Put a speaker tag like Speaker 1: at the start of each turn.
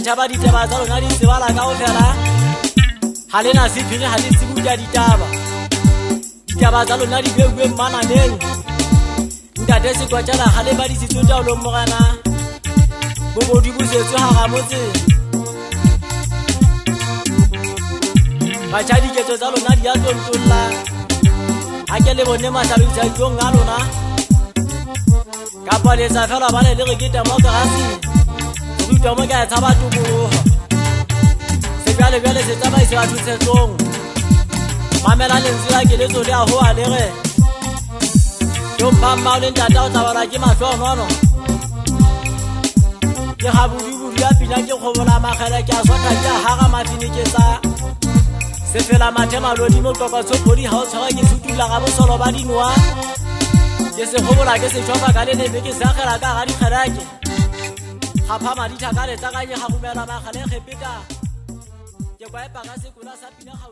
Speaker 1: Jaba di taba tsa lona di tsebala ka ofela ha lena se phire ha di tsibuja ditaba ditaba tsa lona di beuwe mananeng ntate se kwa tsala ha le ba di tsitso lo mogana bo di busetswe ha ga motse ba tsa di ketso tsa lona di a tontolla ha ke le bone masabitsa tlo nga lona ka pale tsa fela ba le re ke demokrasi Mo ka tsaba tubu se bjale se tsaba se batho tsetsong mamela lenzi la ke le tsole a ho a lere yo pamba le ntata o tsaba ke mahlono ke ga budi ya pina ke khobola magela ke a swaka ke ha ga matini ke tsa se fela mathema lodi mo toka tsopodi ha o tshwa ke sutula ga bosolo ba dinwa ke se khobola ke se tshwa ka le ne ke sa khela ka ga di kgerake Hapa madita kale takanye hakumela makale khepita. Ke kwa epa ka sekula sa pina ga